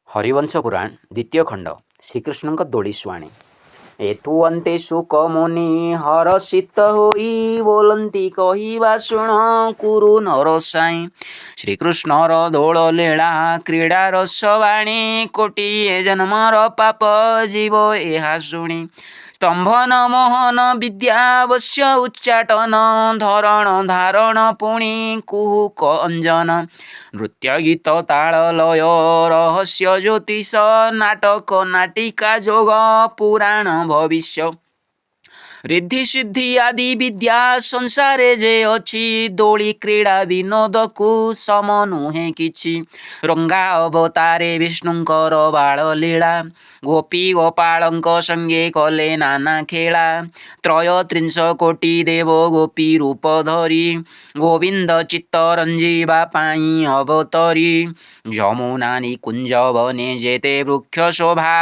हरिवंश पुराण द्वितीय खंड श्रीकृष्ण दोली शुआणी। एथु अंते शुक मुनि हरषित होई बोलंती कहिबा शुण कुरु नरसाई। श्रीकृष्णर दोल लीला क्रीड़ा रसवाणी कोटिए जन्मर पाप जीव एहा शुणी। स्तंभन मोहन विद्यावश्य उच्चाटन धरण धारण पुणी कुहुक अंजन नृत्य गीत ताल लय रहस्य ज्योतिष नाटक नाटिका जोग पुराण भविष्य रिद्धि सिद्धि आदि विद्या संसारे जे अछि दोली क्रीड़ा विनोद को सम नुहे किछि। रंगा अवतारे विष्णुंकर बाल लीला गोपी गोपालंक संगे कले नाना खेला। त्रयत्रिंश कोटि देव गोपी रूप धरी गोविंद चित्त रंजीवा पाई अवतरी। यमुना निकुंज बने जेते वृक्ष शोभा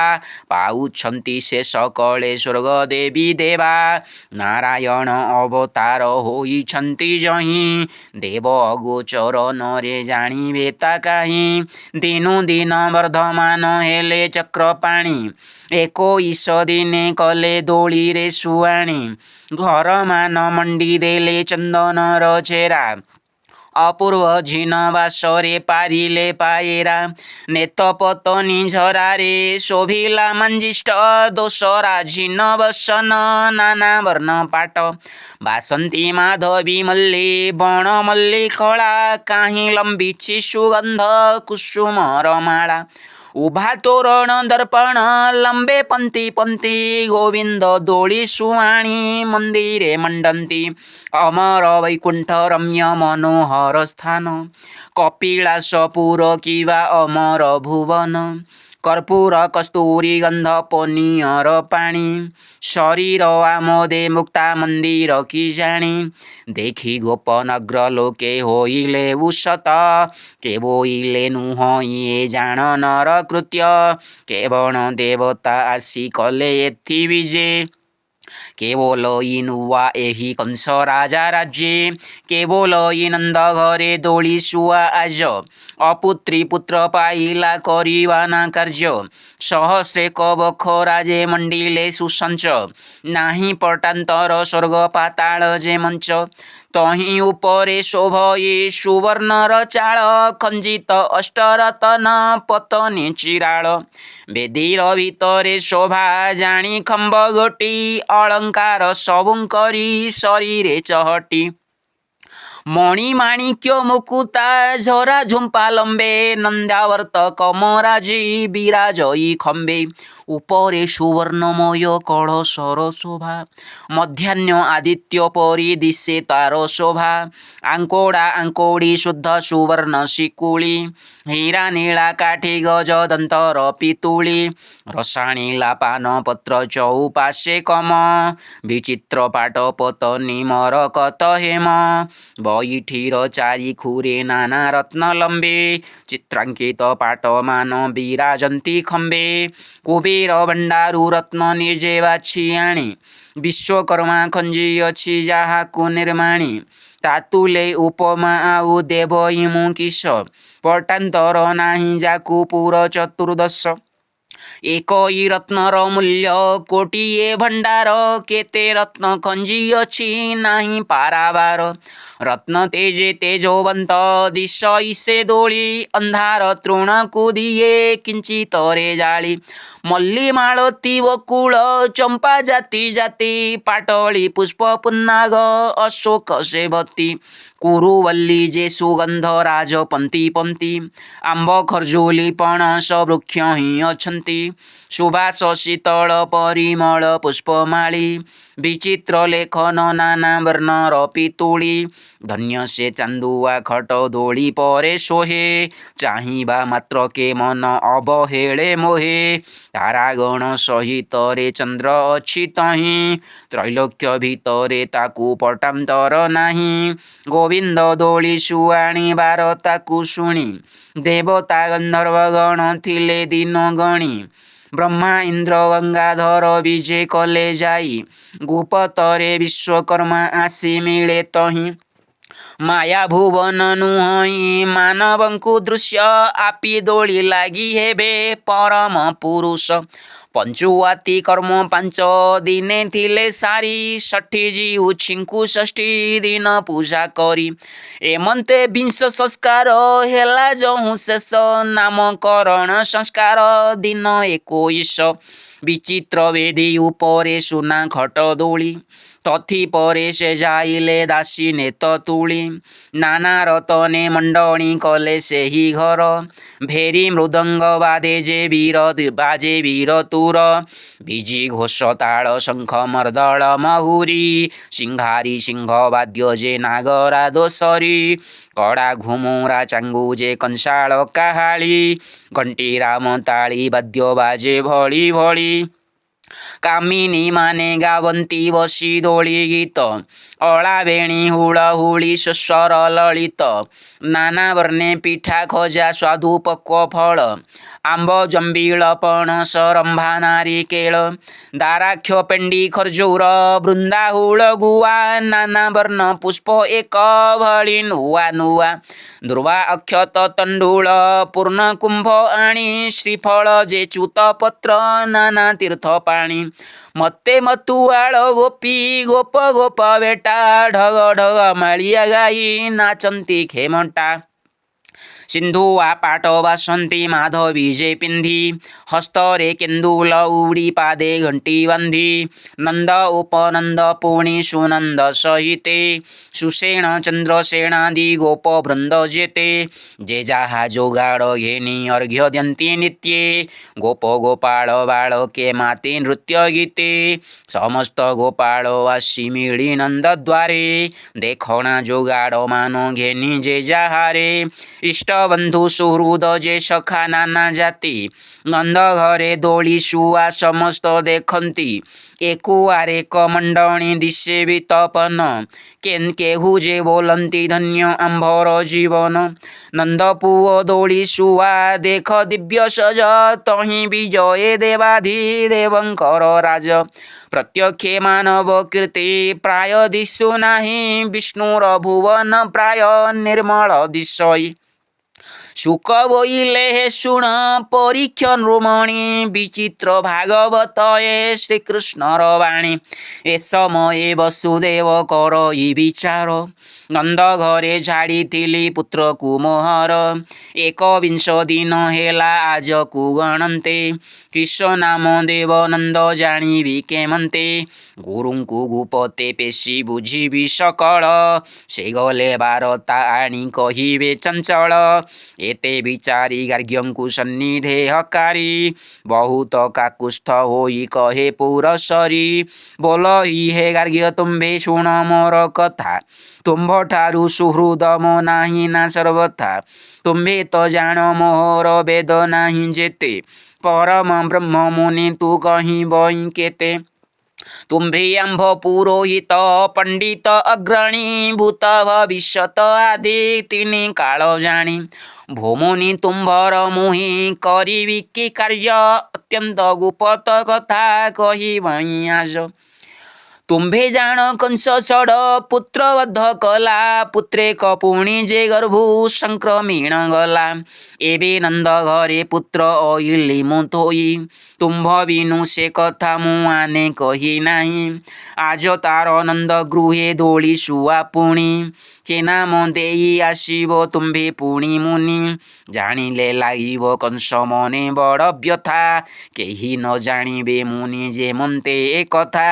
पाउछंती से सकले स्वर्ग देवी देवा। नारायण अवतार होइछंती जहीं देव अगोचर नरे जानिबे ता काहीं। दिनु दिन वर्धमान हेले चक्रपाणी 21 दिने कले दोली रे सुआणी। घर मान मंडी देले चंदनर चेरा अपूर्व झीन बासरे पारिले पायेरा। नेत पतनी झरारे शोभिला मंजिष्ट दोसरा झीन बसन नाना वर्ण पाट। बासंती माधवी मल्ली बण मल्ली कला काहीं लंबीची सुगंध कुसुमर माला। उभा तोरण दर्पण लंबे पंक्ति पंक्ति गोविंद दोली सुआणी मंदिरे मंडंती। अमर वैकुंठ रम्य मनोहर स्थान कपिलासपुर किवा अमर भुवन। कर्पूर कस्तूरी गंध पनीयर पाणी शरीर आमोदे मुक्ता मंदिर की जाणी। देखी गोपनग्र लोके होइले उषत के बोइले नुह ये जान नर कृत्य। केवल देवता आसी कले एथि विजे केवल इनुआ एही कंस राजा राज्ये। केवल नंद घरे दोली सुआ आज अपुत्री पुत्र पाइला करिवा ना कार्य। सहस्रे कबख राजे मंडिले सुसंच नाही पटांतर स्वर्ग पाताल जे मंच। तहीं उपरे शोभये सुवर्णर चाळ खंजित अष्टरतन पतने चिराळ। बेदीर भितरे शोभा जाणी खंब गोटी अलंकार सबुं करी शरीरे चहटी। मणि माणिक्य मुकुता झरा झुंपा लंबे नंद्यावर्त कमराजी विराजई खंबे। उपरे सुवर्णमय कळसर शोभा मध्याह्न आदित्य परी दिशे तार शोभा। आंकोड़ा आंकोड़ी शुद्ध सुवर्ण शिकुली हीरा नीला काठी गज दंतर पितुली। रसाणीला पान पत्र चौपाशे कम विचित्र पाट पतनी मरकत हेम। बैठीर चारि खुरे नाना रत्न लंबे चित्रांकित पाट मान विराजंती खंबे। कुबेर भंडारु रत्न निर्जेवा छियाणी विश्वकर्मा खंजी अछि जाहाकु निर्माणी। तातुले उपमा आउ देव इमु किस पटांतर नाही जाकु पुर चतुर्दश। एकई रत्नर मूल्य कोटिए भंडार केते रत्न खंजी अछि नाही पारावार। रत्न तेजे तेजोवंत दिशई से दोली अंधार तृण कुदिए किंचित रे जाली। मल्ली मालती वकुल चंपा जाति जाति पाटली पुष्प पुन्नाग अशोक सेवती। कुरुवल्ली जे सुगंध राज पंक्ति पंक्ति आंब खर्जूली पणस वृक्ष ही अछंती। सुबास शीतल परिमल पुष्पमाली विचित्र लेखन नाना वर्णर पितुली। धन्य से चांदुआ खट दोली परे सोहे चाहिबा मात्र के मन अबहेले मोहे। तारागण सहित रे चंद्र अछि तहीं त्रैलोक्य भितरे ताकु पटांतर नाही। गोविंद दोली सुआणी बार ताकु शुणी देवता गंधर्वगण थिले दिन गणी। ब्रह्मा इंद्र गंगाधर विजे कले जाई गुपतरे विश्वकर्मा आसी मिले तहीं। माया भुवन नुहई मानवଙ୍କୁ दृश्य आपी ଦୋଳି ଲାଗି ହେବେ ପରମ ପୁରୁଷ ପଞ୍ଚୁଆତି କର୍ମ ପାଞ୍ଚ ଦିନେ ଥିଲେ ସାରି ଷଠି ଜିଉଛିଙ୍କୁ ଷଷ୍ଠୀ ଦିନ ପୂଜା କରି ଏମନ୍ତେ ବିଂଶ ସଂସ୍କାର ହେଲା ଯହୁଁ ଶେଷ ନାମକରଣ ସଂସ୍କାର ଦିନ 21 ବିଚିତ୍ର ବେଦୀ ଉପରେ ସୁନା ଖଟ ଦୋଳି ତଥି ପରେ ସେ ଯାଇଲେ ଦାସୀ ନେତ ତୁଳି ନାନା ରତନେ ମଣ୍ଡଣୀ କଲେ ସେହି ଘର ଭେରି ମୃଦଙ୍ଗ ବାଜେ ବୀର ତୁର ବିଜି ଘୋଷ ତାଳ ଶଙ୍ଖ ମର୍ଦଳ ମହୁରୀ ସିଂହାରୀ ସିଂହ ବାଦ୍ୟ ଯେ ନାଗରା ଦୋଷରୀ କଡ଼ା ଘୁମୁରା ଚାଙ୍ଗୁ ଯେ କଂସାଳ କାହାଳି ଘଣ୍ଟି ରାମ ତାଳି ବାଦ୍ୟ ବାଜେ ଭଳି ଭଳି କାମିନୀ ମାନେ ଗାବନ୍ତି ବସି ଦୋଳି ଗୀତ ଅଳାବେଣୀ ହୁଳହୁଳି ସ୍ୱର ଲଳିତ ନାନା ବର୍ଣ୍ଣେ ପିଠା ଖଜା ସ୍ୱାଦୁ ପକ୍ୱ ଫଳ ଆମ୍ବ ଜମ୍ବିଳ ପଣସ ରମ୍ଭା ନାରିକେଳ ଦାରାକ୍ଷ ପେଣ୍ଡି ଖର୍ଜୁର ବୃନ୍ଦାହୁଳ ଗୁଆ ନାନା ବର୍ଣ୍ଣ ପୁଷ୍ପ ଏକ ଭଳି ନୂଆ ନୂଆ ଧ୍ରୁବା ଅକ୍ଷତ ତଣ୍ଡୁଳ ପୂର୍ଣ୍ଣ କୁମ୍ଭ ଆଣି ଶ୍ରୀଫଳ ଯେ ଚ୍ୟୁତ ପତ୍ର ନାନା ତୀର୍ଥ ପାଣି ମତେ ମତୁଆଳ ଗୋପୀ ଗୋପ ଗୋପ ବେଟା ଢଗ ଢଗ ମାଳିଆ ଗାଇ ନାଚନ୍ତି ଖେମଟା ସିନ୍ଧୁଆ ପାଟ ବାସନ୍ତି ମାଧବୀ ଯେ ପିନ୍ଧି ହସ୍ତରେ କେନ୍ଦୁଲ ଉଡ଼ି ପାଦେ ଘଣ୍ଟି ବାନ୍ଧି ନନ୍ଦ ଉପନନ୍ଦ ପୁଣି ସୁନନ୍ଦ ସହିତେ ସୁଷେଣ ଚନ୍ଦ୍ରସେଣାଦି ଗୋପ ବୃନ୍ଦ ଯେତେ ଯେ ଯାହା ଯୋଗାଡ଼ ଘେନି ଅର୍ଘ୍ୟ ଦିଅନ୍ତି ନିତ୍ୟେ ଗୋପ ଗୋପାଳ ବାଳକେ ମାତେ ନୃତ୍ୟ ଗୀତେ ସମସ୍ତ ଗୋପାଳ ଆସି ମିଳି ନନ୍ଦ ଦ୍ୱାରେ ଦେଖଣା ଯୋଗାଡ଼ ମାନ ଘେନି ଯେ ଯାହାରେ ଇଷ୍ଟ ବନ୍ଧୁ ସୁହୃଦ ଯେ ସଖା ନାନା ଜାତି ନନ୍ଦ ଘରେ ଦୋଳି ଶୁଆ ସମସ୍ତ ଦେଖନ୍ତି ଏକୁଆରେ କମଣ୍ଡଣୀ ଦିଶେ ବିତପନ କେହୁ ଯେ ବୋଲନ୍ତି ଧନ୍ୟ ଆମ୍ଭର ଜୀବନ ନନ୍ଦ ପୁଅ ଦୋଳି ଶୁଆ ଦେଖ ଦିବ୍ୟ ସଜ ତହିଁ ବିଜୟ ଦେବାଧିଦେବଙ୍କର ରାଜ ପ୍ରତ୍ୟକ୍ଷେ ମାନବ କୀର୍ତ୍ତି ପ୍ରାୟ ଦିଶୁ ନାହିଁ ବିଷ୍ଣୁର ଭୁବନ ପ୍ରାୟ ନିର୍ମଳ ଦିଶଇ ଶୁକ ବୋଇଲେ ହେ ଶୁଣ ପରୀକ୍ଷ ନୃମଣି ବିଚିତ୍ର ଭାଗବତ ଏ ଶ୍ରୀକୃଷ୍ଣର ବାଣୀ ଏ ସମୟେ ବସୁଦେବ କରଇ ବିଚାର ନନ୍ଦ ଘରେ ଛାଡ଼ିଥିଲି ପୁତ୍ରକୁ ମୋହର ଏକବିଂଶ ଦିନ ହେଲା ଆଜକୁ ଗଣନ୍ତେ କୃଷ୍ଣ ନାମ ଦେବ ନନ୍ଦ ଜାଣିବି କେମନ୍ତେ ଗୁରୁଙ୍କୁ ଗୁପତେ ପେଶି ବୁଝିବି ସକଳ ସେ ଗଲେ ବାରତା ଆଣି କହିବେ ଚଞ୍ଚଳ ଏତେ ବିଚାରି ଗାର୍ଗ୍ୟଙ୍କୁ ସନ୍ନିଧେ ହକାରି ବହୁତ କାକୁସ୍ଥ ହୋଇ କହେ ପୁରସରୀ ବୋଲ ହେ ଗାର୍ଗ୍ୟ ତୁମ୍ଭେ ଶୁଣ ମୋର କଥା ତୁମ୍ଭଠାରୁ ସୁହୃଦ ମୋ ନାହିଁ ନା ସର୍ବଥା ତୁମ୍ଭେ ତ ଜାଣ ମୋହର ବେଦ ନାହିଁ ଯେତେ ପରମ ବ୍ରହ୍ମ ମୁନି ତୁ କହିବ କେତେ ତୁମ୍ଭେ ଆମ୍ଭ ପୁରୋହିତ ପଣ୍ଡିତ ଅଗ୍ରଣୀ ଭୂତ ଭବିଷ୍ୟତ ଆଦି ତିନି କାଳ ଜାଣି ଭୋମୁନି ତୁମ୍ଭର ମୁହିଁ କରିବି କି କାର୍ଯ୍ୟ ଅତ୍ୟନ୍ତ ଗୁପ୍ତ କଥା କହିବଇଁ ଆଜ ତୁମ୍ଭେ ଜାଣ କଂସ ଛଡ଼ ପୁତ୍ର ବଧ କଲା ପୁତ୍ରେକ ପୁଣି ଯେ ଗର୍ଭୁ ସଂକ୍ରମିଣ ଗଲା ଏବେ ନନ୍ଦ ଘରେ ପୁତ୍ର ଅଇଲି ମୁଁ ଥୋଇ ତୁମ୍ଭ ବିନୁ ସେ କଥା ମୁଁ ଆନେ କହି ନାହିଁ ଆଜ ତାର ନନ୍ଦ ଗୃହେ ଦୋଳି ଶୁଆ ପୁଣି କେ ନାମ ଦେଇ ଆସିବ ତୁମ୍ଭେ ପୁଣି ମୁନି ଜାଣିଲେ ଲାଗିବ କଂସ ମନେ ବଡ଼ ବ୍ୟଥା କେହି ନ ଜାଣିବେ ମୁନି ଯେ ମନ୍ତେ ଏ କଥା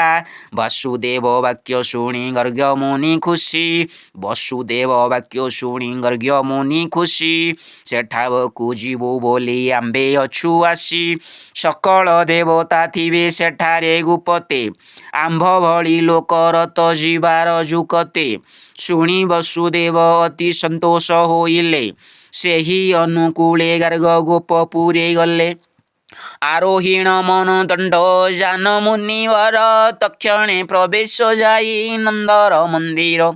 ବସୁଦେବ ବାକ୍ୟ ଶୁଣି ଗର୍ଗ୍ୟ ମୁନି ଖୁସି ବସୁଦେବ ବାକ୍ୟ ଶୁଣି ଗର୍ଗ୍ୟ ମୁନି ଖୁସି ସେଠାକୁ ଯିବୁ ବୋଲି ଆମ୍ଭେ ଅଛୁ ଆସି ସକଳ ଦେବତା ଥିବେ ସେଠାରେ ଗୁପତେ ଆମ୍ଭ ଭଳି ଲୋକର ତ ଯିବାର ଯୁକତେ ଶୁଣି ବସୁଦେବ ଅତି ସନ୍ତୋଷ ହୋଇଲେ ସେହି ଅନୁକୂଳେ ଗାର୍ଗ ଗୋପପୁରେ ଗଲେ ଆରୋହୀଣ ମନ ଦଣ୍ଡ ଯାନ ମୁନିବର ତକ୍ଷଣେ ପ୍ରବେଶ ଯାଇ ନନ୍ଦର ମନ୍ଦିର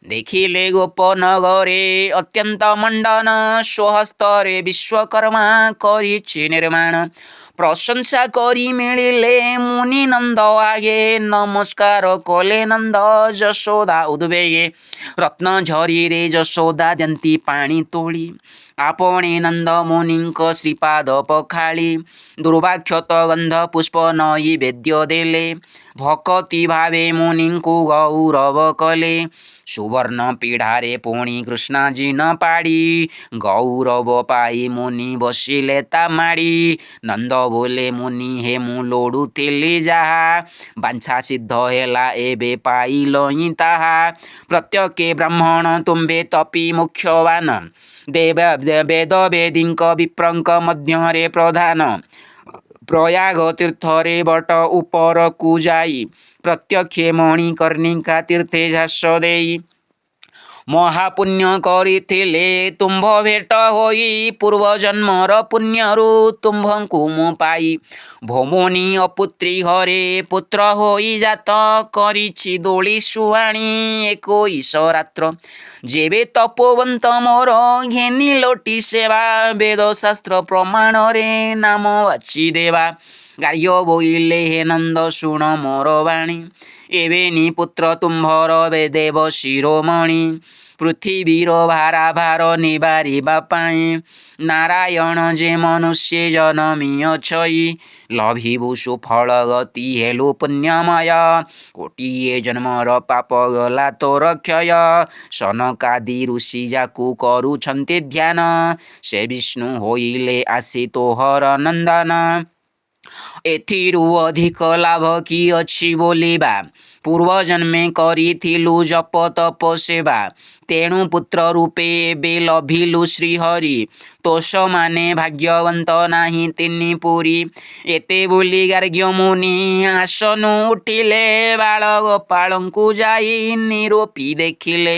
ଦେଖିଲେ ଗୋପନଗରେ ଅତ୍ୟନ୍ତ ମଣ୍ଡନ ସ୍ୱହସ୍ତରେ ବିଶ୍ୱକର୍ମା କରିଛି ନିର୍ମାଣ ପ୍ରଶଂସା କରି ମିଳିଲେ ମୁନି ନନ୍ଦ ଆଗେ ନମସ୍କାର କଲେ ନନ୍ଦ ଯଶୋଦା ଉଦ୍ବେଗେ ରତ୍ନ ଝରିରେ ଯଶୋଦା ଦିଅନ୍ତି ପାଣି ତୋଳି ଆପଣେ ନନ୍ଦ ମୁନିଙ୍କ ଶ୍ରୀପାଦ ପଖାଳି ଦୁର୍ବାକ୍ଷତ ଗନ୍ଧ ପୁଷ୍ପ ନୈବେଦ୍ୟ ଦେଲେ ଭକତି ଭାବେ ମୁନିଙ୍କୁ ଗୌରବ କଲେ ସୁବର୍ଣ୍ଣ ପିଢ଼ାରେ ପୁଣି କୃଷ୍ଣାଜିନ ପାଡ଼ି ଗୌରବ ପାଇ ମୁନି ବସିଲେ ତା ମାଡ଼ି ନନ୍ଦ ବୋଲେ ମୁନି ହେ ମୁଁ ଲୋଡ଼ୁଥିଲି ଯାହା ବାଞ୍ଛା ସିଦ୍ଧ ହେଲା ଏବେ ପାଇଲଇଁ ତାହା ପ୍ରତ୍ୟକେ ବ୍ରାହ୍ମଣ ତୁମ୍ଭେ ତପି ମୁଖ୍ୟବାନ ବେଦ ବେଦୀଙ୍କ ବିପ୍ରଙ୍କ ମଧ୍ୟରେ ପ୍ରଧାନ ପ୍ରୟାଗ ତୀର୍ଥରେ ବଟ ଉପରକୁ ଯାଇ ପ୍ରତ୍ୟକ୍ଷେ ମଣିକର୍ଣ୍ଣିକା ତୀର୍ଥେ ଝାସ ଦେଇ ମହାପୁଣ୍ୟ କରିଥିଲେ ତୁମ୍ଭ ଭେଟ ହୋଇ ପୂର୍ବଜନ୍ମର ପୁଣ୍ୟରୁ ତୁମ୍ଭଙ୍କୁ ମୁଁ ପାଇ ଭୌମୁନି ଅପୁତ୍ରୀ ଘରେ ପୁତ୍ର ହୋଇ ଜାତ କରିଛି ଦୋଳି ଶୁଆଣି 21 ରାତ୍ର ଯେବେ ତପୋବନ୍ତ ମୋର ଘେନି ଲୋଟି ସେବା ବେଦଶାସ୍ତ୍ର ପ୍ରମାଣରେ ନାମ ବାଛି ଦେବା ଗାର୍ଗ୍ୟ ବୋଇଲେ ହେ ନନ୍ଦ ଶୁଣ ମୋର ବାଣୀ ଏବେନି ପୁତ୍ର ତୁମ୍ଭର ଦେବ ଶିରୋମଣି ପୃଥିବୀର ଭାରାଭାର ନିବାରିବା ପାଇଁ ନାରାୟଣ ଯେ ମନୁଷ୍ୟ ଜନମିଅଛଇ ଲଭିବୁ ସୁଫଳ ଗତି ହେଲୁ ପୁଣ୍ୟମୟ କୋଟିଏ ଜନ୍ମର ପାପ ଗଲା ତୋର କ୍ଷୟ ସନକାଦି ଋଷି ଯାକୁ କରୁଛନ୍ତି ଧ୍ୟାନ ସେ ବିଷ୍ଣୁ ହୋଇଲେ ଆସି ତୋହର ନନ୍ଦନ ଏଥିରୁ ଅଧିକ ଲାଭ କି ଅଛି ବୋଲିବା ପୂର୍ବଜନ୍ମେ କରିଥିଲୁ ଜପ ତପ ସେବା ତେଣୁ ପୁତ୍ର ରୂପେ ଏବେ ଲଭିଲୁ ଶ୍ରୀହରି ତୋଷ ମାନେ ଭାଗ୍ୟବନ୍ତ ନାହିଁ ତିନି ପୁରୀ ଏତେ ବୋଲି ଗାର୍ଗ୍ୟ ମୁନି ଆସନୁ ଉଠିଲେ ବାଳ ଗୋପାଳଙ୍କୁ ଯାଇ ନିରୋପି ଦେଖିଲେ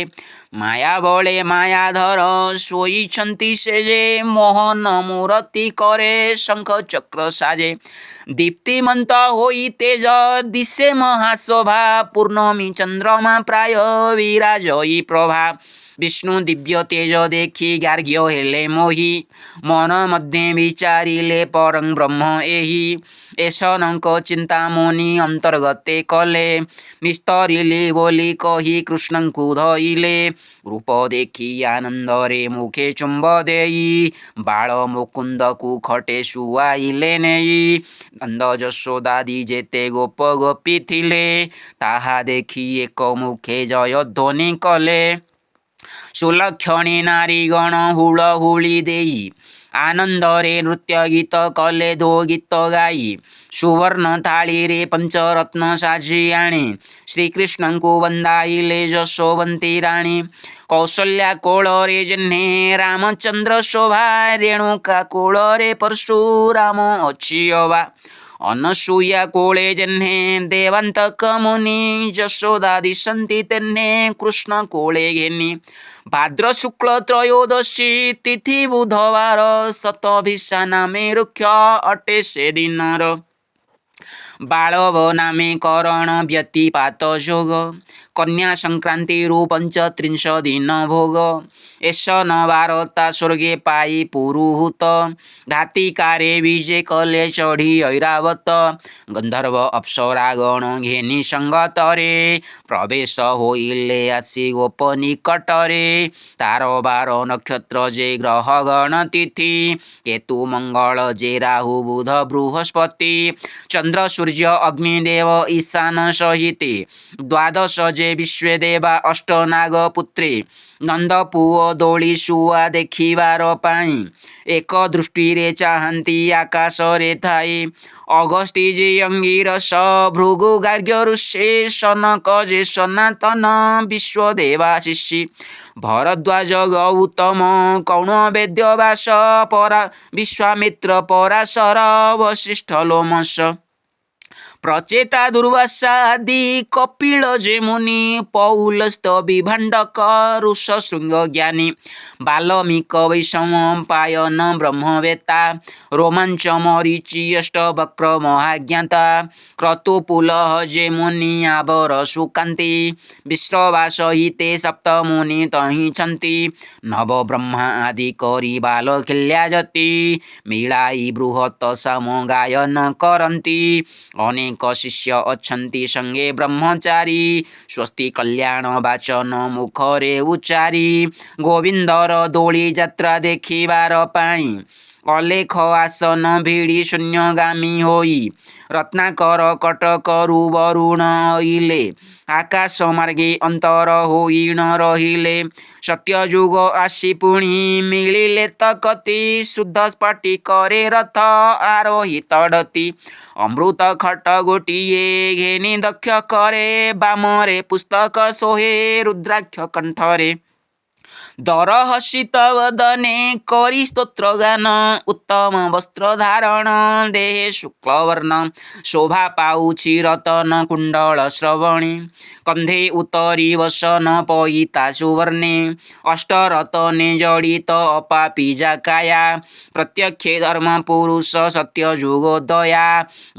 ମାୟା ବଳେ ମାୟାଧର ଶୋଇଛନ୍ତି ସେ ଯେ ମୋହନ ମୂରତି କରେ ଶଙ୍ଖ ଚକ୍ର ସାଜେ ଦୀପ୍ତିମନ୍ତ ହୋଇ ତେଜ ଦିଶେ ମହାଶୋଭା ପୂର୍ଣ୍ଣମୀ ଚନ୍ଦ୍ରମା ପ୍ରାୟ ବିରାଜଇ ପ୍ରଭା ବିଷ୍ଣୁ ଦିବ୍ୟ ତେଜ ଦେଖି ଗାର୍ଗ୍ୟ ହେଲେ ମୋହି ମନ ମଧ୍ୟରେ ବିଚାରିଲେ ପରଂ ବ୍ରହ୍ମ ଏହି ଏସନଙ୍କ ଚିନ୍ତା ମୁନି ଅନ୍ତର୍ଗତେ କଲେ ନିସ୍ତରିଲେ ବୋଲି କହି କୃଷ୍ଣଙ୍କୁ ଧଇଲେ ରୂପ ଦେଖି ଆନନ୍ଦରେ ମୁଖେ ଚୁମ୍ବ ଦେଇ ବାଳ ମୁକୁନ୍ଦକୁ ଖଟେ ଶୁଆଇଲେ ନେଇ ନନ୍ଦ ଯଶୋଦାଦି ଯେତେ ଗୋପ ଗୋପୀ ଥିଲେ ତାହା ଦେଖି ଏକ ମୁଖେ ଜୟ ଧ୍ୱନି କଲେ ସୁଲକ୍ଷଣୀ ନାରୀଗଣ ହୁଳହୁଳି ଦେଇ ଆନନ୍ଦରେ ନୃତ୍ୟ ଗୀତ କଲେ ଦୋ ଗୀତ ଗାଇ ସୁବର୍ଣ୍ଣ ଥାଳିରେ ପଞ୍ଚରତ୍ନ ସାଜି ଆଣି ଶ୍ରୀକୃଷ୍ଣଙ୍କୁ ବନ୍ଦାଇଲେ ଯଶୋବନ୍ତୀ ରାଣୀ କୌଶଲ୍ୟା କୋଳରେ ଜହ୍ନେ ରାମଚନ୍ଦ୍ର ଶୋଭା ରେଣୁକା କୋଳରେ ପରଶୁରାମ ଅଛି ଅବା ଅନସୂୟା କୋଳେ ଜହ୍ନେ ଦେବାନ୍ତକ ମୁନି ଯଶୋଦା ଦିଶନ୍ତି ତେହ୍ନେ କୃଷ୍ଣ କୋଳେ ଘେନି ଭାଦ୍ର ଶୁକ୍ଳ ତ୍ରୟୋଦଶୀ ତିଥି ବୁଧବାର ଶତଭିଷା ନାମେ ରୁକ୍ଷ ଅଟେ ସେ ଦିନର ବାଳବ ନାମେ କରଣ ବ୍ୟତିପାତ ଯୋଗ କନ୍ୟା ସଂକ୍ରାନ୍ତିରୁ 35 ଦିନ ଭୋଗ ଏସନ ବାରତା ସ୍ୱର୍ଗେ ପାଇ ପୁରୁହୂତ ଧାତିକାରେ ବିଜେ କଲେ ଚଢ଼ି ଐରାବତ ଗନ୍ଧର୍ବ ଅପ୍ସରାଗଣ ଘେନି ସଙ୍ଗତରେ ପ୍ରବେଶ ହୋଇଲେ ଆସି ଗୋପ ନିକଟରେ ତାର ବାର ନକ୍ଷତ୍ର ଯେ ଗ୍ରହଗଣ ତିଥି କେତୁ ମଙ୍ଗଳ ଯେ ରାହୁ ବୁଧ ବୃହସ୍ପତି ଚନ୍ଦ୍ର ସୂର୍ଯ୍ୟ ଅଗ୍ନିଦେବ ଈଶାନ ସହିତେ ଦ୍ୱାଦଶ ଯେ ବିଶ୍ୱଦେବା ଅଷ୍ଟନାଗ ପୁତ୍ରୀ ନନ୍ଦ ପୁଅ ଦୋଳି ଶୁଆ ଦେଖିବାର ପାଇଁ ଏକ ଦୃଷ୍ଟିରେ ଚାହାନ୍ତି ଆକାଶରେ ଥାଇ ଅଗସ୍ତି ଯେ ଅଙ୍ଗିରସ ଭୃଗୁ ଗାର୍ଗ୍ୟ ଋଷି ସନକ ଯେ ସନାତନ ବିଶ୍ୱଦେବାଶିଷି ଭରଦ୍ୱାଜ ଗୌତମ କୌଣ ବେଦ୍ୟ ବ୍ୟାସ ପରା ବିଶ୍ୱାମିତ୍ର ପରାଶର ବଶିଷ୍ଠ ଲୋମଶ प्रचेता दुर्वासा आदि कपिल जे मुनि पौलस्त विभाण्डक ऋष शृंग ज्ञानी बाल्मीक वैषम पायन ब्रह्मवेत्ता रोमांच मरीचि अष्टवक्र महाज्ञाता क्रतुपुलः जे मुनि आवर सुकान्ति विश्रवासहिते सप्त मुनि तहि छन्ति नव ब्रह्मा आदि करी बालखिल्या जति मिलाई बृहत साम गायन करन्ति अनेक शिष्य अछन्ति संगे ब्रह्मचारी स्वस्ति कल्याण वाचन मुखरे उच्चारी गोविंदर दोली यात्रा देखिबार पाई अलेख आसन भिड़ी शून्यगामी होई रत्नाकर कटकरु वरुण अइले आकाश मार्गे अंतर होई न रहिले सत्ययुग आसी पुणी मिलिले तकति शुद्ध स्फटी करे रथ आरोही तड़ती अमृत खट गोटिए घेनी दक्ष करे बामरे पुस्तक सोहे रुद्राक्ष कंठरे दर हसित वदने करी स्तोत्र गान उत्तम वस्त्र धारण देहे शुक्लवर्ण शोभा पाउछि रतन कुंडल श्रवणी कंधे उतरी वसन पयिता सुवर्णे अष्टरतने जड़ित अपापी जाकाया प्रत्यक्षे धर्म पुरुष सत्य जुगोदया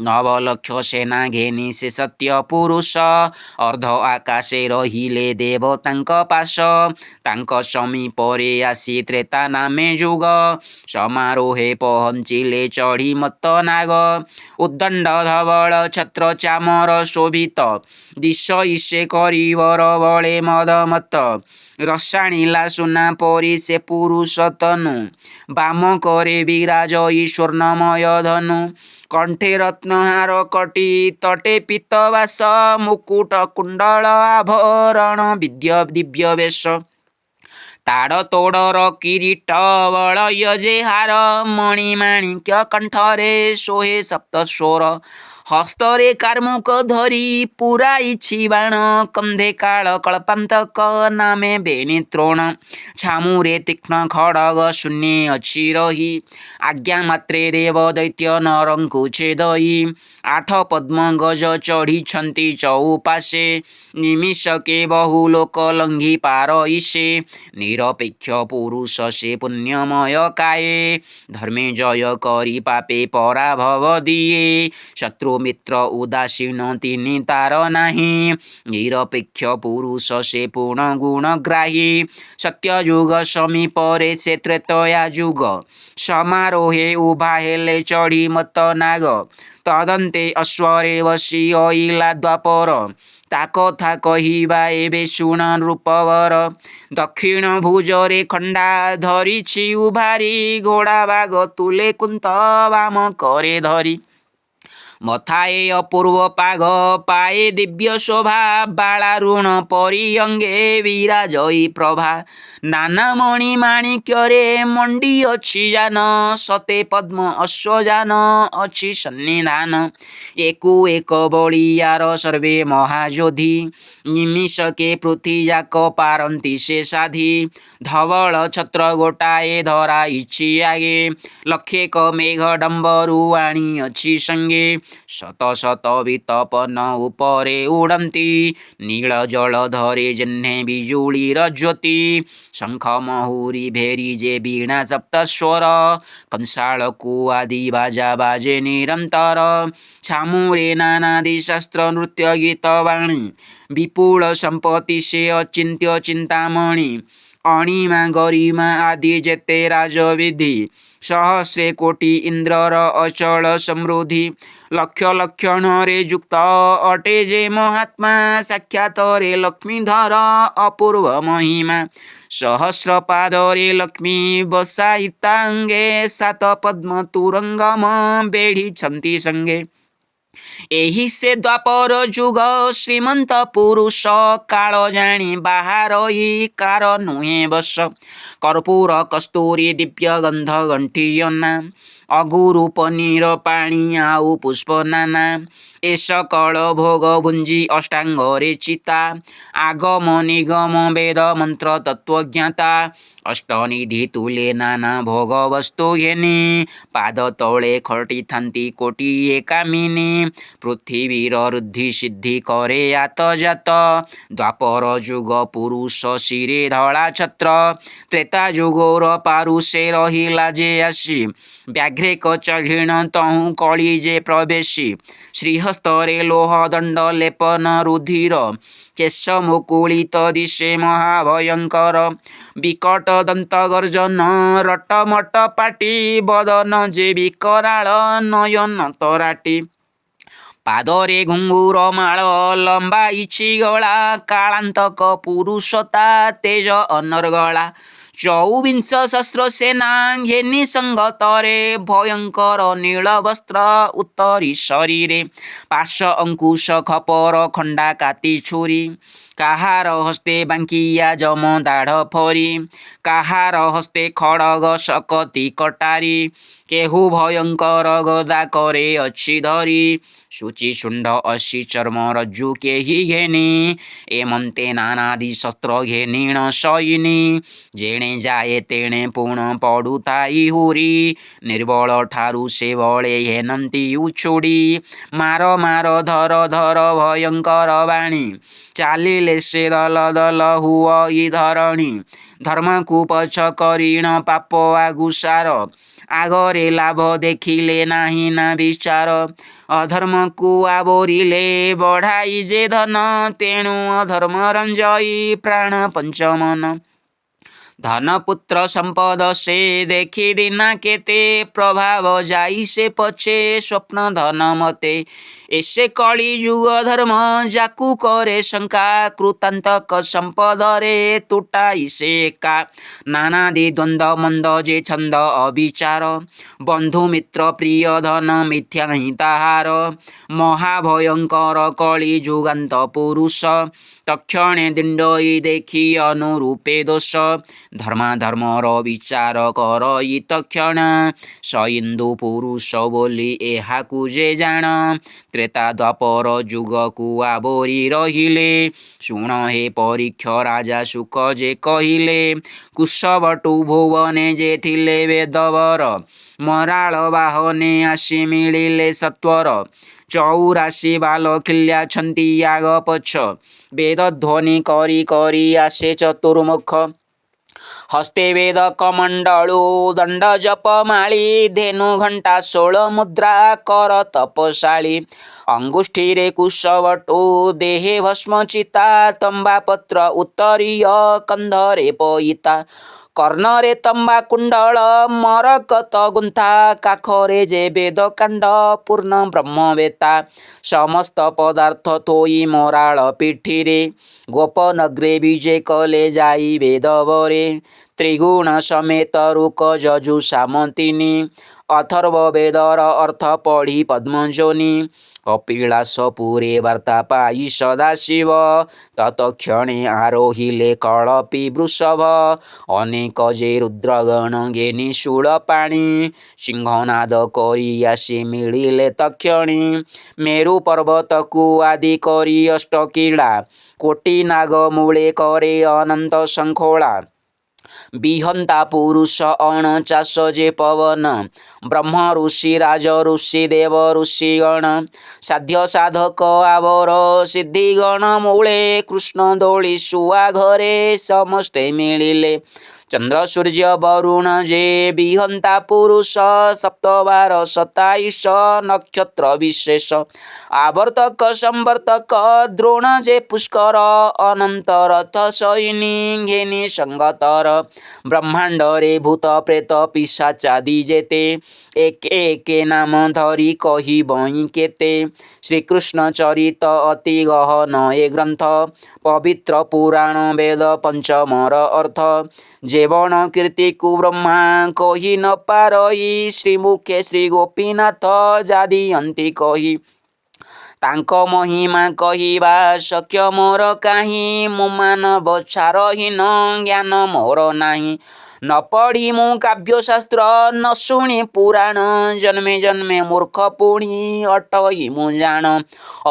नवलक्ष सेना घेनी से सत्य पुरुष अर्ध आकाशे रहिले देव तांक पाश तांक समीपरे आसी त्रेता नामे जुग समारोहे पहंचिले चढ़ी मत नाग उद्दंड धवल छत्र चामर शोभित दिश इसे करिवर बळे मदमत रसाणीला सुना परी से पुरुष तनु बाम करे विराजई स्वर्णमय धनु कंठे रत्नहार कटी तटे पीतवास मुकुट कुंडल आभरण विद्य दिव्य वेश ताड़ तोड़र किरीट वलय जे हार मणिमाणिक्य कंठरे सोहे सप्तस्वर हस्तरे कार्मुक धरी पुराइछि बाण कंधे काल कल्पान्तक नामे बेणीत्रोण छामुरे तीक्ष्ण खड़ग शून्ये अछि रही आज्ञा मात्रे देव दैत्य नरंकु छेदई आठ पद्म गज चढ़ी चौपाशे निमिषके बहु लोक लंघी पारइसे निरपेक्ष पुरुष से पुण्यमय काये धर्मे जय करी पापे पराभव दिए शत्रु मित्र उदासीन तिनि तार नाही निरपेक्ष पुरुष से पूर्ण गुणग्राही सत्ययुग समीपरे से त्रेतया युग समारोहे उभा हेले चढ़ी मत नाग तदन्ते अश्वरे वशी अइला द्वापर ता कथा कहिबा एबे शुण रूपवर दक्षिण भुजरे खंडा धरिछि उभारी घोड़ा बाग तुले कुंत वाम करे धरी मथाए अपूर्व पाग पाए दिव्य शोभा बालारुण परी अंगे विराजई प्रभा नाना मणि माणिक्ୟରେ मंडी अछि जान सते पद्म अश्वजान अछि सन्निधान एकु एक बलियार सर्वे महायोधी निमिषके पृथ्वी जाक पारंती से साधी धवल छत्र गोटाए धराइछि आगे लक्षेक मेघ डम्बरु आणी अछि संगे शत शत वितपन उपरे उड़ंती नील जल धरे जह्ने बिजुली ज्योति शंख महुरी भेरी जे वीणा सप्तस्वर कंसाल आदि बाजा बाजे निरंतर छामुरे नानादि शास्त्र नृत्य गीत वाणी विपुल संपत्ति से अचिंत्य चिंतामणि अणिमा गरिमा आदि जेते राजविधि सहस्रे कोटि इंद्रर अचल समृद्धि लक्ष लक्षण रे युक्त अटे जे महात्मा साक्षात रे लक्ष्मीधर अपूर्व महिमा सहस्र पादरे लक्ष्मी बसाइतांगे सात पद्म तुरंगम बेढ़ी छंती संगे एही से द्वापर जुग श्रीमंत पुरुष काल जानी बाहारई कार नुहे बस कर्पूर कस्तूरी दिव्य गंध गंठियना ଅଗୁରୁ ପନିର ପାଣି ଆଉ ପୁଷ୍ପ ନାନା ଏ ସକଳ ଭୋଗ ଭୁଞ୍ଜି ଅଷ୍ଟାଙ୍ଗରେ ଚିତା ଆଗମ ନିଗମ ବେଦ ମନ୍ତ୍ର ତତ୍ତ୍ୱଜ୍ଞାତା ଅଷ୍ଟନିଧି ତୁଲେ ନାନା ଭୋଗ ବସ୍ତୁ ଘେନି ପାଦ ତଳେ ଖଟିଥାନ୍ତି କୋଟିଏ କାମିନୀ ପୃଥିବୀର ରୁଦ୍ଧି ସିଦ୍ଧି କରେ ଆତଜାତ ଦ୍ୱାପର ଯୁଗ ପୁରୁଷ ଶିରେ ଧଳା ଛତ୍ର ତ୍ରେତା ଯୁଗର ପାରୁଷେ ରହିଲା ଯେ ଆସି ବ୍ୟାଘ୍ରେ କଚଢିଣ ତହୁଁ କଳି ଯେ ପ୍ରବେଶୀ ଶ୍ରୀହସ୍ତରେ ଲୋହ ଦଣ୍ଡ ଲେପନ ରୁଧିର କେଶ ମୁକୁଳିତ ଦିଶେ ମହାଭୟଙ୍କର ବିକଟ ଦନ୍ତ ଗର୍ଜନ ରଟମଟ ପାଟି ବଦନ ଯେ ବିକରାଳ ନୟନ ତରାଟି ପାଦରେ ଘୁଙ୍ଗୁର ମାଳ ଲମ୍ବାଇଛି ଗଳା କାଳାନ୍ତକ ପୁରୁଷତା ତେଜ ଅନର୍ଗଳା ଚଉବିଂଶ ସହସ୍ର ସେନା ଘେନି ସଙ୍ଗତରେ ଭୟଙ୍କର ନୀଳ ବସ୍ତ୍ର ଉତ୍ତରୀ ଶରୀରେ ପାଶ ଅଙ୍କୁଶ ଖପର ଖଣ୍ଡା କାତି ଛୁରୀ କାହାର ହସ୍ତେ ବାଙ୍କିଆ ଯମ ଦାଢ଼ ଫରି କାହାର ହସ୍ତେ ଖଡ଼ଗ ଶକତି କଟାରି କେହୁ ଭୟଙ୍କର ଗଦା କରେ ଅଛି ଧରି ସୂଚି ଶୁଣ୍ଡ ଅସି ଚର୍ମ ରଜ୍ଜୁ କେହି ଘେନି ଏମନ୍ତେ ନାନାଦି ଶସ୍ତ୍ର ଘେନିଣ ସଇନି ଯେଣେ ଯାଏ ତେଣେ ପୁଣ ପଡ଼ୁଥାଇ ହୁରି ନିର୍ବଳ ଠାରୁ ସେ ବଳେ ଘେନନ୍ତି ଉଛୁଡ଼ି ମାର ମାର ଧର ଧର ଭୟଙ୍କର ବାଣୀ ଚାଲିଲେ ସେ ଦଲ ଦଲ ହୁଅଇ ଧରଣୀ ଧର୍ମକୁ ପଛ କରିଣ ପାପ ଆଗୁସାର ଆଗରେ ଲାଭ ଦେଖିଲେ ନାହିଁ ନା ବିଚାର ଅଧର୍ମକୁ ଆବୋରିଲେ ବଢ଼ାଇ ଯେ ଧନ ତେଣୁ ଅଧର୍ମ ରଞ୍ଜଇ ପ୍ରାଣ ପଞ୍ଚମନ ଧନପୁତ୍ର ସମ୍ପଦ ସେ ଦେଖି ଦିନା କେତେ ପ୍ରଭାବ ଯାଇ ସେ ପଛେ ସ୍ୱପ୍ନ ଧନ ମତେ ଏସେ କଳି ଯୁଗ ଧର୍ମ ଯାକୁ କରେ ଶଙ୍କା କୃତାନ୍ତକ ସମ୍ପଦରେ ତୁଟାଇ ସେ ଏକା ନାନାଦି ଦ୍ୱନ୍ଦ୍ୱ ମନ୍ଦ ଯେ ଛନ୍ଦ ଅବିଚାର ବନ୍ଧୁ ମିତ୍ର ପ୍ରିୟ ଧନ ମିଥ୍ୟା ହିଁ ତାହାର ମହାଭୟଙ୍କର କଳି ଯୁଗାନ୍ତ ପୁରୁଷ ତକ୍ଷଣେ ଦିଣ୍ଡଇ ଦେଖି ଅନୁରୂପେ ଦୋଷ ଧର୍ମାଧର୍ମର ବିଚାର କରଇ ତକ୍ଷଣ ସଇନ୍ଦୁ ପୁରୁଷ ବୋଲି ଏହାକୁ ଯେ ଜାଣ ତ୍ରେତା ଦ୍ୱାପର ଯୁଗକୁ ଆବୋରି ରହିଲେ ଶୁଣ ହେ ପରୀକ୍ଷ ରାଜା ଶୁକ ଯେ କହିଲେ କୁଶବଟୁ ଭୁବନେ ଯେ ଥିଲେ ବେଦବର ମରାଳ ବାହନେ ଆସି ମିଳିଲେ ସତ୍ୱର 84 ବାଲ ଖିଲ୍ୟାଛନ୍ତି ଆଗ ପଛ ବେଦ ଧ୍ୱନି କରି କରି ଆସେ ଚତୁର୍ମୁଖ ହସ୍ତେ ବେଦ କମଣ୍ଡଳୁ ଦଣ୍ଡ ଜପମାଳି ଧେନୁ ଘଣ୍ଟା 16 ମୁଦ୍ରା କର ତପଶାଳୀ ଅଙ୍ଗୁଷ୍ଠୀରେ କୁଶବଟୁ ଦେହେ ଭସ୍ମ ଚିତା ତମ୍ବାପତ୍ର ଉତ୍ତରୀୟ କନ୍ଧରେ ପଇତା କର୍ଣ୍ଣରେ ତମ୍ବା କୁଣ୍ଡଳ ମରକତ ଗୁନ୍ଥା କାଖରେ ଯେ ବେଦ କାଣ୍ଡ ପୂର୍ଣ୍ଣ ବ୍ରହ୍ମବେତା ସମସ୍ତ ପଦାର୍ଥ ଥୋଇ ମରାଳ ପିଠିରେ ଗୋପନଗ୍ରେ ବିଜେ କଲେ ଯାଇ ବେଦବରେ ତ୍ରିଗୁଣ ସମେତ ରୁକ ଯଜୁ ସାମନ୍ତିନି ଅଥର୍ବ ବେଦର ଅର୍ଥ ପଢ଼ି ପଦ୍ମଜୋନି କପିଳାସପୁରେ ବାର୍ତ୍ତା ପାଇ ସଦାଶିବ ତତକ୍ଷଣେ ଆରୋହିଲେ କଳପି ବୃଷଭ ଅନେକ ଯେ ରୁଦ୍ରଗଣ ଘେନି ଶୂଳ ପାଣି ସିଂହନାଦ କରି ଆସି ମିଳିଲେ ତକ୍ଷଣୀ ମେରୁ ପର୍ବତକୁ ଆଦି କରି ଅଷ୍ଟକିଳା କୋଟି ନାଗ ମୂଳେ କରେ ଅନନ୍ତ ଶଙ୍ଖୋଳା ବିହନ୍ତା ପୁରୁଷ ଅଣଚାଶ ଯେ ପବନ ବ୍ରହ୍ମ ଋଷି ରାଜ ଋଷି ଦେବ ଋଷିଗଣ ସାଧ୍ୟ ସାଧକ ଆବର ସିଦ୍ଧିଗଣ ମୂଳେ କୃଷ୍ଣ ଦୋଳି ଶୁଆ ଘରେ ସମସ୍ତେ ମିଳିଲେ ଚନ୍ଦ୍ର ସୂର୍ଯ୍ୟ ବରୁଣ ଯେ ବିହନ୍ତା ପୁରୁଷ ସପ୍ତବାର 27 ନକ୍ଷତ୍ର ବିଶେଷ ଆବର୍ତ୍ତକ ସମ୍ବର୍ତ୍ତକ ଦ୍ରୋଣ ଯେ ପୁଷ୍କର ଅନନ୍ତ ରଥ ସୈନୀ ଘେନି ସଙ୍ଗତର ବ୍ରହ୍ମାଣ୍ଡରେ ଭୂତ ପ୍ରେତ ପିଶାଚାଦି ଯେତେ ଏକେ ଏକେ ନାମ ଧରି କହିବଇଁ କେତେ ଶ୍ରୀକୃଷ୍ଣ ଚରିତ ଅତି ଗହନ ଏ ଗ୍ରନ୍ଥ ପବିତ୍ର ପୁରାଣ ବେଦ ପଞ୍ଚମର ଅର୍ଥ ଯେବଣ କୀର୍ତ୍ତିକୁ ବ୍ରହ୍ମା କହି ନ ପାରଇ ଶ୍ରୀମୁଖେ ଶ୍ରୀ ଗୋପୀନାଥ ଯାଦିଅନ୍ତି କହି ତାଙ୍କ ମହିମା କହିବା ଶକ୍ୟ ମୋର କାହିଁ, ମୁଁ ମାନବ ଛାରହୀନ ଜ୍ଞାନ ମୋର ନାହିଁ। ନ ପଢ଼ି ମୁଁ କାବ୍ୟଶାସ୍ତ୍ର, ନ ଶୁଣି ପୁରାଣ, ଜନ୍ମେ ଜନ୍ମେ ମୂର୍ଖ ପୁଣି ଅଟଇ ମୁଁ ଜାଣ।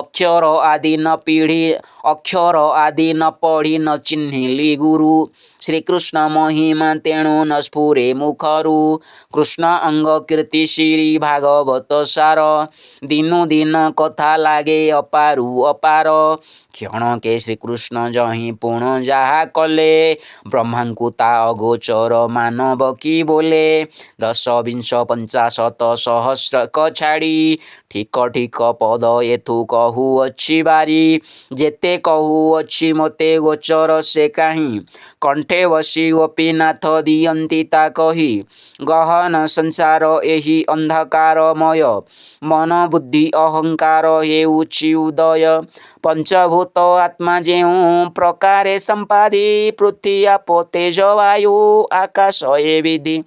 ଅକ୍ଷର ଆଦି ନ ପଢ଼ି ନ ଚିହ୍ନିଲି ଗୁରୁ, ଶ୍ରୀକୃଷ୍ଣ ମହିମା ତେଣୁ ନ ସ୍ଫୁରେ ମୁଖରୁ। କୃଷ୍ଣ ଅଙ୍ଗ କୀର୍ତ୍ତି ଶ୍ରୀ ଭାଗବତ ସାର, ଦିନୁ ଦିନ କଥା ଲାଗେ ଅପାରୁ ଅପାର। କ୍ଷଣକେ ଶ୍ରୀକୃଷ୍ଣ ଯହିଁ ପୁଣ ଯାହା କଲେ, ବ୍ରହ୍ମାଙ୍କୁ ତା ଅଗୋଚର ମାନବ କି ବୋଲେ। 10 20 50 ସହସ୍ରକ ଛାଡ଼ି, ଠିକ ଠିକ ପଦ ଏଥୁ କହୁଅଛି ବାରି। ଯେତେ କହୁଅଛି ମୋତେ ଗୋଚର ସେ କାହିଁ, କଣ୍ଠେ ବସି ଗୋପୀନାଥ ଦିଅନ୍ତି ତା କହି। ଗହନ ସଂସାର ଏହି ଅନ୍ଧକାରମୟ, ମନ ବୁଦ୍ଧି ଅହଙ୍କାର ହେଉଛି ଉଦୟ। ପଞ୍ଚଭୂତ ଆତ୍ମା ଯେଉଁ ପ୍ରକାରେ ସମ୍ପାଦି, ପୃଥ୍ୱୀ ଆପ ତେଜ ବାୟୁ ଆକାଶ ଏ ବିଧି।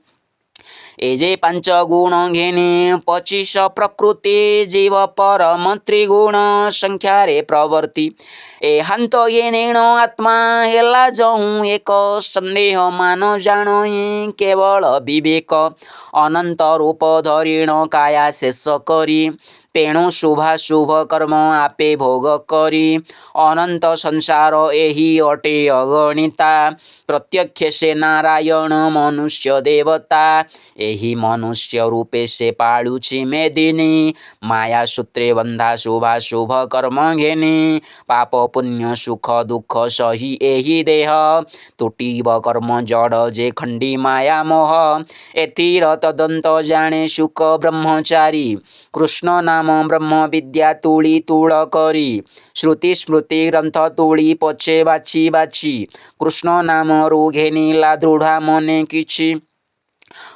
ଏ ଯେ 5 ଗୁଣ ଘେନି 25 ପ୍ରକୃତି, ଜୀବ ପରମ ତ୍ରିଗୁଣ ସଂଖ୍ୟାରେ ପ୍ରବର୍ତ୍ତି। ଏହାନ୍ତ ଏ ନୀଣ ଆତ୍ମା ହେଲା ଯହୁଁ ଏକ, ସନ୍ଦେହ ମାନ ଜାଣଇ କେବଳ ବିବେକ। ଅନନ୍ତ ରୂପ ଧରିଣ କାୟା ଶେଷ କରି, ତେଣୁ ଶୁଭାଶୁଭ କର୍ମ ଆପେ ଭୋଗ କରି। ଅନନ୍ତ ସଂସାର ଏହି ଅଟେ ଅଗଣିତା, ପ୍ରତ୍ୟକ୍ଷ ସେ ନାରାୟଣ ମନୁଷ୍ୟ ଦେବତା। ଏହି ମନୁଷ୍ୟ ରୂପେ ସେ ପାଳୁଛି ମେଦିନୀ, ମାୟା ସୂତ୍ରେ ବନ୍ଧା ଶୁଭାଶୁଭ କର୍ମ ଘେନି। ପାପ ପୁଣ୍ୟ ସୁଖ ଦୁଃଖ ସହି ଏହି ଦେହ, ତୁଟିବ କର୍ମ ଜଡ଼ ଯେ ଖଣ୍ଡି ମାୟା ମୋହ। ଏଥିର ତଦନ୍ତ ଜାଣେ ଶୁକ ବ୍ରହ୍ମଚାରୀ, କୃଷ୍ଣ ନାମ ବ୍ରହ୍ମ ବିଦ୍ୟା ତୁଳି ତୂଳ କରି। ଶ୍ରୁତି ସ୍ମୃତି ଗ୍ରନ୍ଥ ତୁଳି ପଛେ ବାଛି ବାଛି, କୃଷ୍ଣ ନାମରୁ ଘେନିଲା ଦୃଢ଼ ମନେ କିଛି।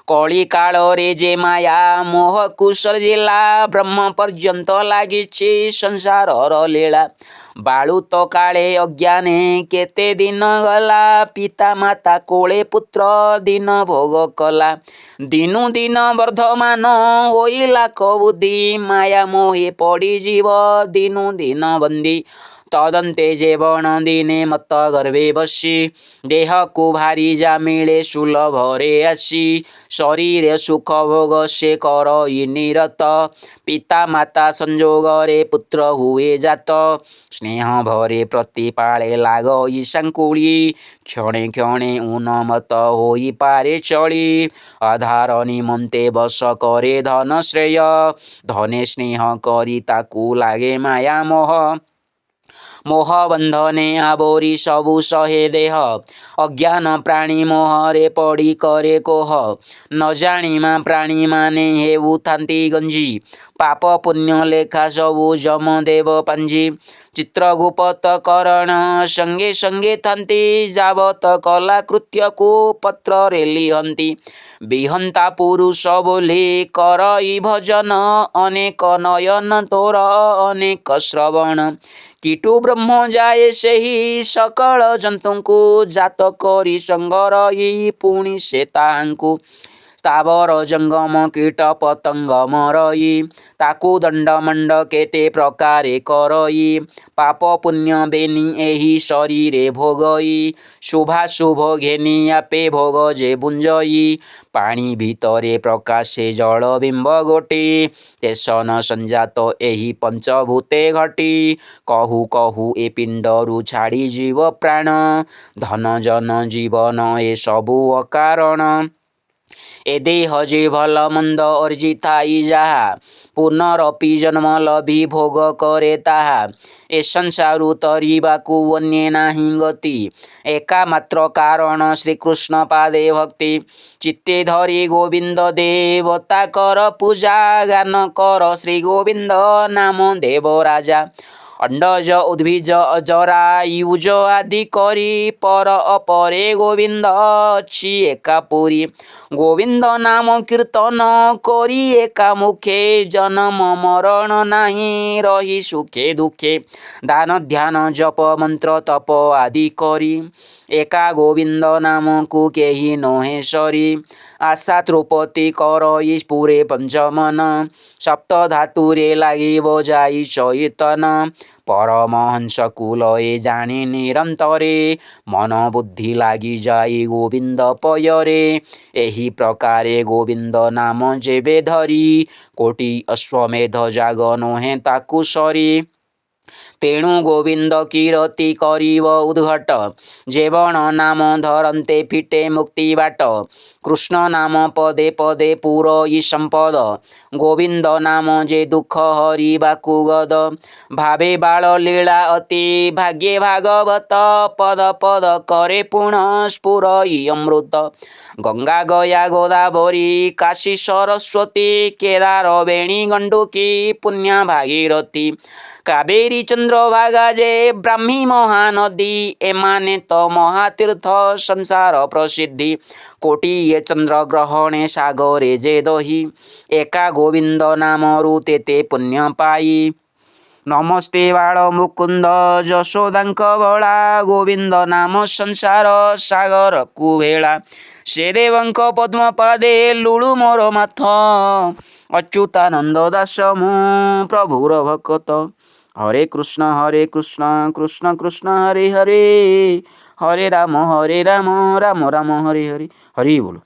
କଳି କାଳରେ ଯେ ମାୟା ମୋହକୁ ସର୍ଜିଲା, ବ୍ରହ୍ମ ପର୍ଯ୍ୟନ୍ତ ଲାଗିଛି ସଂସାରର ଲୀଳା। ବାଳୁତ କାଳେ ଅଜ୍ଞାନେ କେତେ ଦିନ ଗଲା, ପିତା ମାତା କୋଳେ ପୁତ୍ର ଦିନ ଭୋଗ କଲା। ଦିନୁ ଦିନ ବର୍ଦ୍ଧମାନ ହୋଇ ଲାଖ ବୁଦ୍ଧି, ମାୟା ମୋହେ ପଡ଼ିଯିବ ଦିନୁ ଦିନ ବନ୍ଦୀ। ତଦନ୍ତେ ଯେ ବଣ ଦିନେ ମତ ଗର୍ଭେ ବସି, ଦେହକୁ ଭାରି ଯା ମିଳେ ସୁଲଭରେ ଆସି। ଶରୀରେ ସୁଖ ଭୋଗ ସେ କରଇ ନିରତ, ପିତା ମାତା ସଂଯୋଗରେ ପୁତ୍ର ହୁଏ ଜାତ। ସ୍ନେହ ଭରେ ପ୍ରତିପାଳେ ଲାଗଇ ସାଙ୍କୁଳି, କ୍ଷଣେ କ୍ଷଣେ ଉନ୍ମତ୍ତ ହୋଇପାରେ ଚଳି। ଆଧାର ନିମନ୍ତେ ବଶ କରେ ଧନ ଶ୍ରେୟ, ଧନେ ସ୍ନେହ କରି ତାକୁ ଲାଗେ ମାୟା ମୋହ। ମୋହ ବନ୍ଧନେ ଆବୋରି ସବୁ ସହେ ଦେହ, ଅଜ୍ଞାନ ପ୍ରାଣୀ ମୋହରେ ପଡ଼ି କରେ କୋହ। ନ ଜାଣିମା ପ୍ରାଣୀମାନେ ହେଉଥାନ୍ତି ଗଞ୍ଜି, ପାପ ପୁଣ୍ୟ ଲେଖା ସବୁ ଯମ ଦେବ ପାଞ୍ଜି। ଚିତ୍ରଗୁପ୍ତ କରଣ ସଙ୍ଗେ ସଙ୍ଗେ ଥାନ୍ତି, ଯାବତ କଲା କୃତ୍ୟକୁ ପତ୍ରରେ ଲିହନ୍ତି। ବିହନ୍ତା ପୁରୁଷ ବୋଲି କରଇ ଭଜନ, ଅନେକ ନୟନ ତୋର ଅନେକ ଶ୍ରବଣ। କିଟୁ ବ୍ରହ୍ମ ଯାଏ ସେହି ସକଳ ଜନ୍ତୁଙ୍କୁ, ଜାତ କରି ସଙ୍ଗରଇ ପୁଣି ସେ ତାହାଙ୍କୁ। ସ୍ଥାବର ଜଙ୍ଗମ କୀଟ ପତଙ୍ଗ ମରଇ, ତାକୁ ଦଣ୍ଡମଣ୍ଡ କେତେ ପ୍ରକାରେ କରଇ। ପାପ ପୁଣ୍ୟ ବେନି ଏହି ଶରୀରେ ଭୋଗଇ, ଶୁଭାଶୁଭ ଘେନି ଆପେ ଭୋଗ ଯେ ବୁଞ୍ଜଇ। ପାଣି ଭିତରେ ପ୍ରକାଶେ ଜଳ ବିମ୍ବ ଗୋଟି, ତେସନ ସଂଜାତ ଏହି ପଞ୍ଚଭୂତେ ଘଟି। କହୁ କହୁ ଏ ପିଣ୍ଡରୁ ଛାଡ଼ି ଯିବ ପ୍ରାଣ, ଧନ ଜନ ଜୀବନ ଏ ସବୁ ଅକାରଣ। ଏ ଦେହ ଯେ ଭଲ ମନ୍ଦ ଅର୍ଜିଥାଇ ଯାହା, ପୁନରପି ଜନ୍ମ ଲଭି ଭୋଗ କରେ ତାହା। ଏ ସଂସାରୁ ତରିବାକୁ ଅନ୍ୟେ ନାହିଁ ଗତି, ଏକା ମାତ୍ର କାରଣ ଶ୍ରୀକୃଷ୍ଣ ପାଦେ ଭକ୍ତି। ଚିତ୍ତେ ଧରି ଗୋବିନ୍ଦ ଦେବତା କର ପୂଜା, ଗାନ କର ଶ୍ରୀ ଗୋବିନ୍ଦ ନାମ ଦେବ ରାଜା। अंडज उद्भिज जरायुज आदि करी पर अपरे गोविंद अछि एका पुरी गोविंद नाम कीर्तन करी एका मुखे जन्म मरण नाही रही सुखे दुखे दान ध्यान जप मंत्र तप आदि करी एका गोविंद नाम को केही नोहे सरी आशा त्रुपति करई पुरे पंचमन सप्त धातुरे लागिब जाई चैतन परमहंस कुलए जाने निरंतरे मन बुद्धि लागी जाई गोविंद पयरे एही प्रकारे गोविंद नाम जेबे धरी कोटि अश्वमेध जाग नोहे ताकु सरी तेणु गोविंद कीरति करिब उद्घट जेवण नाम धरन्ते फिटे मुक्ति बाट कृष्ण नाम पदे पदे पुरई संपद गोविंद नाम जे दुख हरिबाकु गद भावे बाल लीला अति भाग्ये भागवत पद पद करे पुनः स्फुरई अमृत गंगा गया गोदावरी काशी सरस्वती केदार वेणी गंडुकी पुण्य भागीरथी कावेरी चंद्रभागा जे ब्राह्मी महानदी एमाने तो महातीर्थ संसार प्रसिद्धि कोटिए चंद्र ग्रहणे सागरे जे दही एका गोविंद नाम तेते पुण्य पाई नमस्ते बाल मुकुंद यशोदांक बला गोविंद नाम संसार सागर कुभेला से देवंक पद्मपादे लुलु मोर माथ अच्युतानंद दास मु प्रभुर भक्त हरे कृष्ण कृष्ण कृष्ण हरे हरे हरे राम राम राम हरे हरे हरि बोलो।